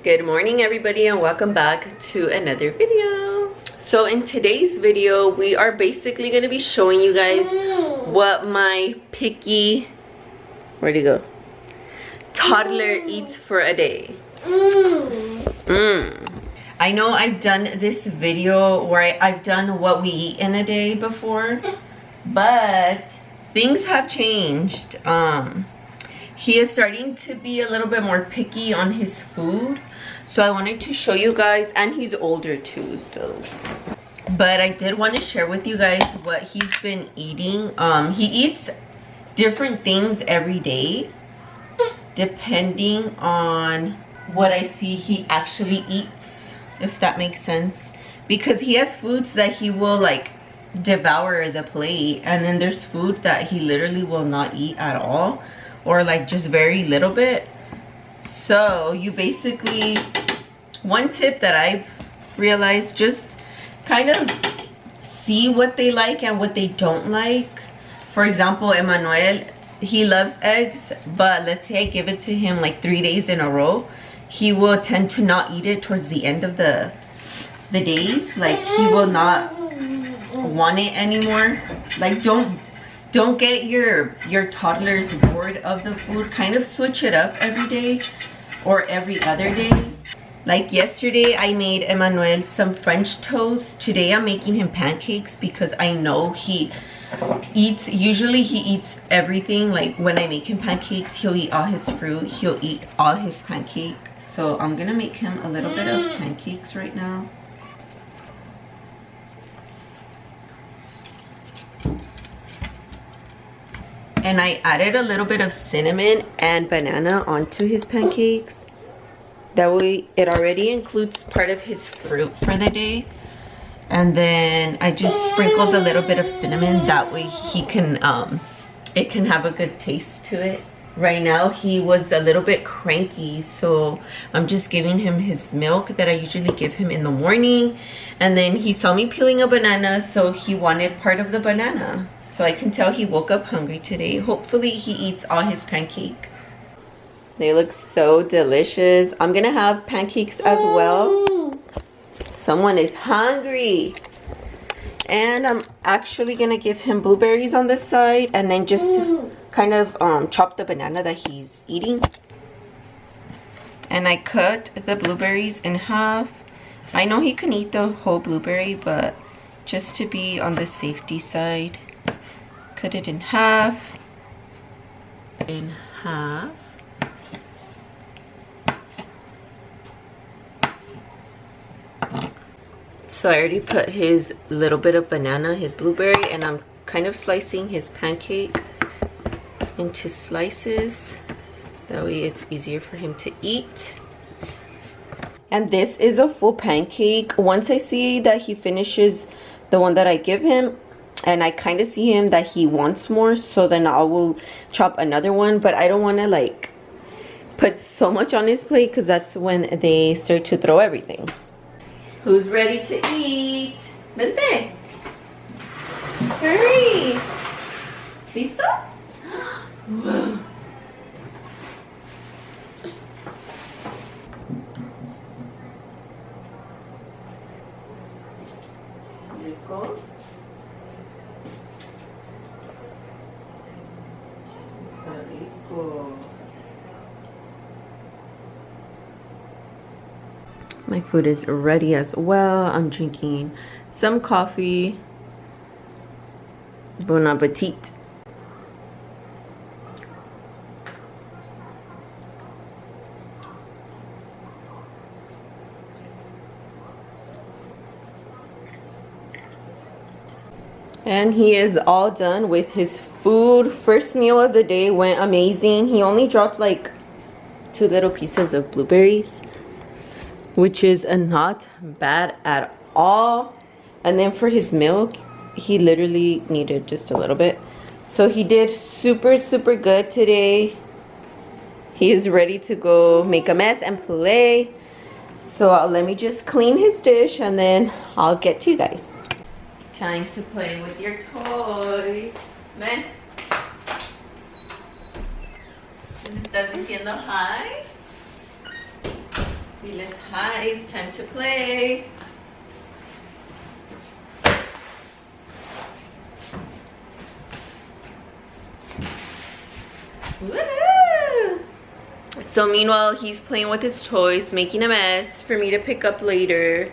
Good morning everybody, and welcome back to another video. So in today's video we are basically going to be showing you guys what my picky toddler eats for a day. I know I've done this video where I've done what we eat in a day before, but things have changed. He is starting to be a little bit more picky on his food, so I wanted to show you guys, and he's older too, so. But I did want to share with you guys what he's been eating. He eats different things every day, depending on what I see he actually eats, if that makes sense. Because he has foods that he will like devour the plate, and then there's food that he literally will not eat at all, or like just very little bit. So you basically, one tip that I've realized, just kind of see what they like and what they don't like. For example, Emmanuel, he loves eggs, but let's say I give it to him like 3 days in a row, he will tend to not eat it towards the end of the days. Like he will not want it anymore. Like don't get your toddlers bored of the food. Kind of switch it up every day or every other day. Like yesterday I made Emmanuel some French toast. Today I'm making him pancakes because I know he eats, usually he eats everything. Like when I make him pancakes, he'll eat all his fruit, he'll eat all his pancake. So I'm gonna make him a little bit of pancakes right now. And I added a little bit of cinnamon and banana onto his pancakes. That way it already includes part of his fruit for the day. And then I just sprinkled a little bit of cinnamon. That way he can, it can have a good taste to it. Right now he was a little bit cranky, so I'm just giving him his milk that I usually give him in the morning. And then he saw me peeling a banana, so he wanted part of the banana. So I can tell he woke up hungry today. Hopefully he eats all his pancake. They look so delicious. I'm gonna have pancakes as well. Someone is hungry. And I'm actually gonna give him blueberries on this side, and then just kind of chop the banana that he's eating. And I cut the blueberries in half. I know he can eat the whole blueberry, but just to be on the safety side, cut it in half. In half. So I already put his little bit of banana, his blueberry, and I'm kind of slicing his pancake into slices. That way it's easier for him to eat. And this is a full pancake. Once I see that he finishes the one that I give him, and I kind of see him that he wants more, so then I will chop another one. But I don't want to like put so much on his plate, because that's when they start to throw everything. Who's ready to eat? Vente. Hurry. ¿Listo? Wow. Rico. Rico. My food is ready as well. I'm drinking some coffee. Bon appetit. And he is all done with his food. First meal of the day went amazing. He only dropped like 2 little pieces of blueberries, which is not bad at all. And then for his milk, he literally needed just a little bit. So he did super good today. He is ready to go make a mess and play. So let me just clean his dish, and then I'll get to you guys. Time to play with your toys. Ven. ¿Estás diciendo hi? Felis, hi, it's time to play. Woohoo! So meanwhile, he's playing with his toys, making a mess for me to pick up later.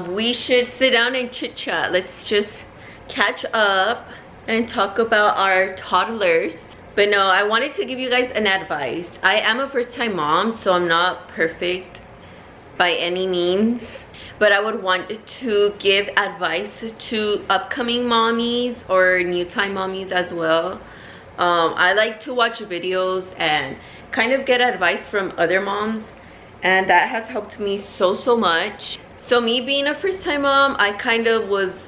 We should sit down and chit chat. Let's just catch up and talk about our toddlers. But no, I wanted to give you guys an advice. I am a first-time mom, so I'm not perfect by any means. But I would want to give advice to upcoming mommies or new-time mommies as well. I like to watch videos and kind of get advice from other moms, and that has helped me so much. So me being a first-time mom, I kind of was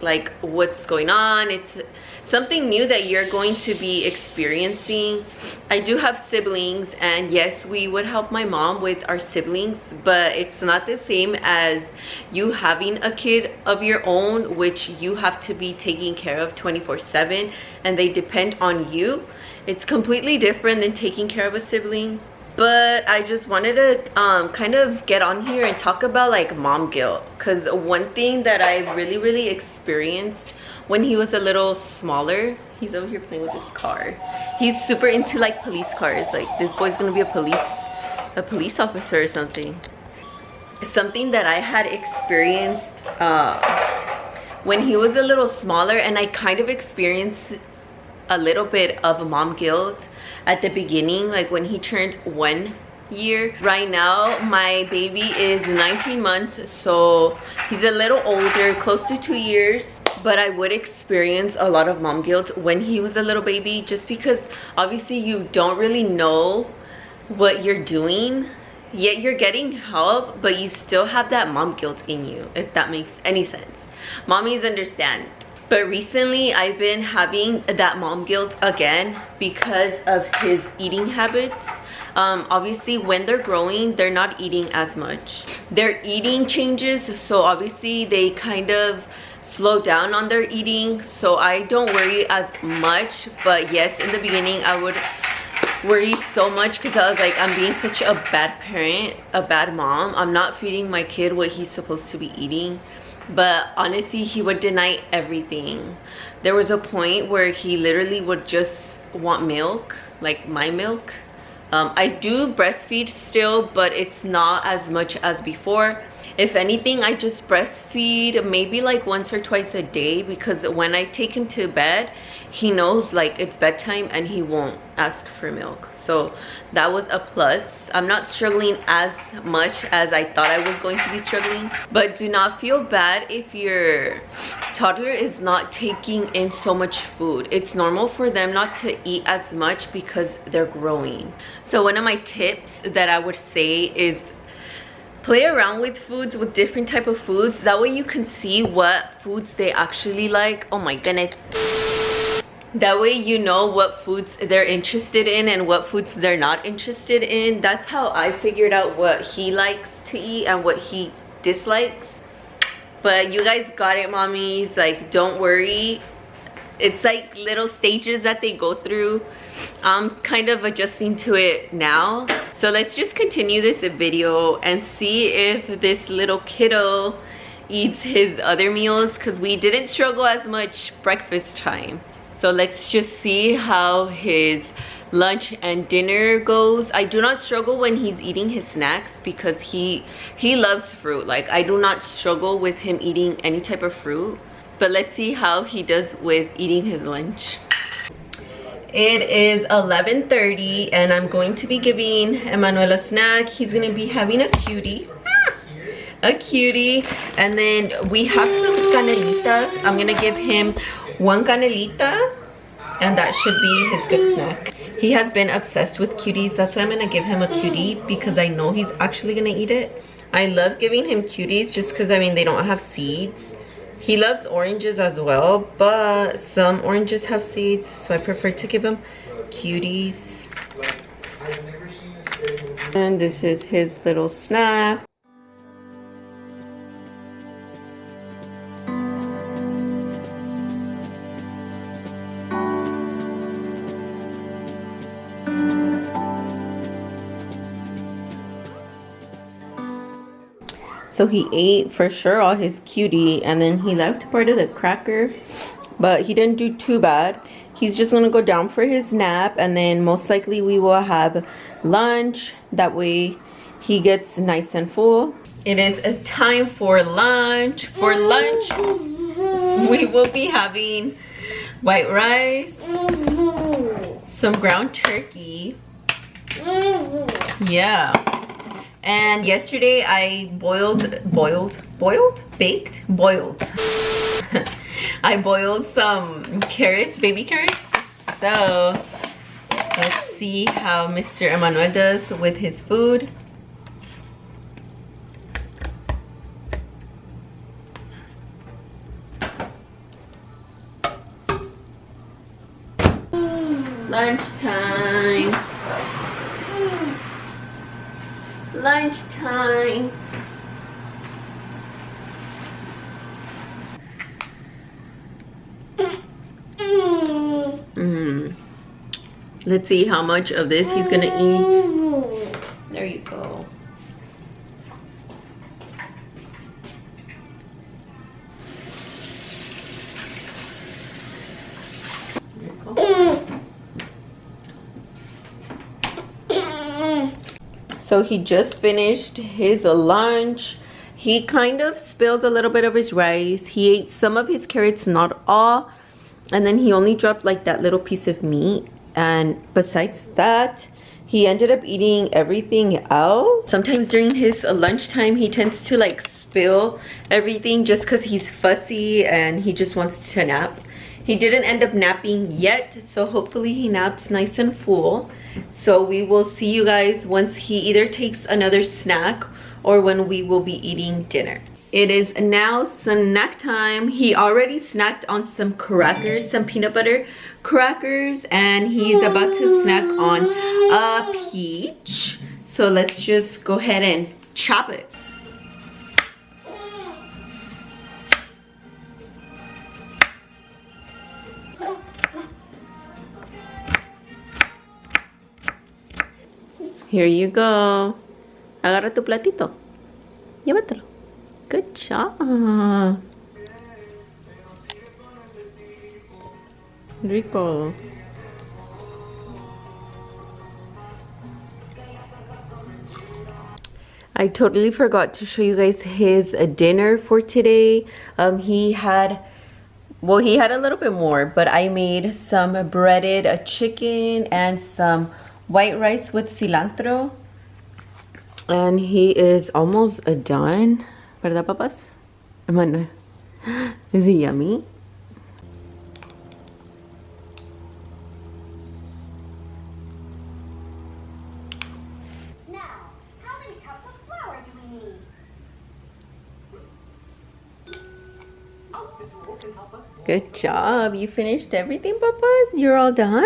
like, what's going on? It's something new that you're going to be experiencing. I do have siblings, and yes, we would help my mom with our siblings, but it's not the same as you having a kid of your own, which you have to be taking care of 24/7, and they depend on you. It's completely different than taking care of a sibling. But I just wanted to kind of get on here and talk about like mom guilt, because one thing that I really experienced when he was a little smaller, he's over here playing with his car. He's super into like police cars. Like, this boy's gonna be a police officer or something. Something that I had experienced when he was a little smaller, and I kind of experienced a little bit of mom guilt at the beginning, like when he turned 1 year. Right now my baby is 19 months, so he's a little older, close to 2 years. But I would experience a lot of mom guilt when he was a little baby, just because obviously you don't really know what you're doing, yet you're getting help, but you still have that mom guilt in you, if that makes any sense. Mommies understand. But recently I've been having that mom guilt again because of his eating habits. Obviously when they're growing, they're not eating as much. Their eating changes, so obviously they kind of slow down on their eating, so I don't worry as much. But yes, in the beginning I would worry so much, because I was like, I'm being such a bad parent, a bad mom. I'm not feeding my kid what he's supposed to be eating. But honestly, he would deny everything. There was a point where he literally would just want milk, like my milk. I do breastfeed still, but it's not as much as before. If anything, I just breastfeed maybe like once or twice a day, because when I take him to bed, he knows like it's bedtime and he won't ask for milk. So that was a plus. I'm not struggling as much as I thought I was going to be struggling. But do not feel bad if your toddler is not taking in so much food. It's normal for them not to eat as much because they're growing. So one of my tips that I would say is play around with foods, with different type of foods. That way you can see what foods they actually like. Oh my goodness. That way you know what foods they're interested in and what foods they're not interested in. That's how I figured out what he likes to eat and what he dislikes. But you guys got it, mommies. Like, don't worry. It's like little stages that they go through. I'm kind of adjusting to it now. So let's just continue this video and see if this little kiddo eats his other meals, because we didn't struggle as much breakfast time. So let's just see how his lunch and dinner goes. I do not struggle when he's eating his snacks, because he loves fruit. Like, I do not struggle with him eating any type of fruit. But let's see how he does with eating his lunch. It is 11:30 and I'm going to be giving Emmanuel a snack. He's gonna be having a cutie. A cutie. And then we have some canelitas. I'm gonna give him one canelita, and that should be his good snack. He has been obsessed with cuties. That's why I'm gonna give him a cutie, because I know he's actually gonna eat it. I love giving him cuties just because, I mean, they don't have seeds. He loves oranges as well, but some oranges have seeds, so I prefer to give him cuties. And this is his little snack. So he ate for sure all his cutie, and then he left part of the cracker, but he didn't do too bad. He's just gonna go down for his nap, and then most likely we will have lunch. That way he gets nice and full. It is a time for lunch. For lunch, we will be having white rice, some ground turkey. Yeah. And yesterday I baked. I boiled some carrots, baby carrots. So let's see how Mr. Emmanuel does with his food. Lunchtime. Lunchtime. Let's see how much of this he's gonna eat. There you go. There you go. So he just finished his lunch. He kind of spilled a little bit of his rice. He ate some of his carrots, not all. And then he only dropped like that little piece of meat. And besides that, he ended up eating everything else. Sometimes during his lunchtime, he tends to like spill everything just because he's fussy and he just wants to nap. He didn't end up napping yet, so hopefully he naps nice and full. So we will see you guys once he either takes another snack or when we will be eating dinner. It is now snack time. He already snacked on some crackers, some peanut butter crackers, and he's about to snack on a peach. So let's just go ahead and chop it. Here you go. Agarra tu platito. Llévatelo. Good job. Rico. I totally forgot to show you guys his dinner for today. He had a little bit more, but I made some breaded chicken and some white rice with cilantro. And he is almost done. ¿Verdad, papas? Emmanuel, is it yummy? Now, how many cups of flour do we need? Good job. You finished everything, Papa? You're all done?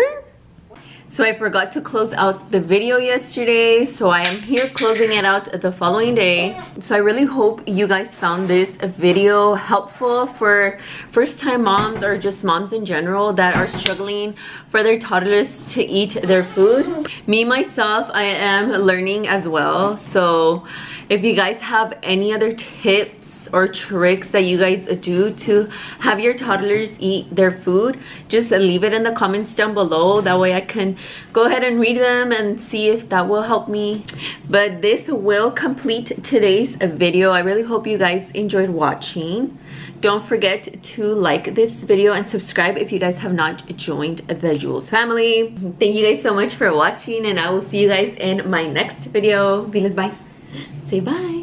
So I forgot to close out the video yesterday, so I am here closing it out the following day. So I really hope you guys found this video helpful for first-time moms or just moms in general that are struggling for their toddlers to eat their food. Me myself, I am learning as well. So if you guys have any other tips or tricks that you guys do to have your toddlers eat their food, just leave it in the comments down below. That way I can go ahead and read them and see if that will help me. But this will complete today's video. I really hope you guys enjoyed watching. Don't forget to like this video and subscribe if you guys have not joined the Jules family. Thank you guys so much for watching, and I will see you guys in my next video. Diles bye. Say bye.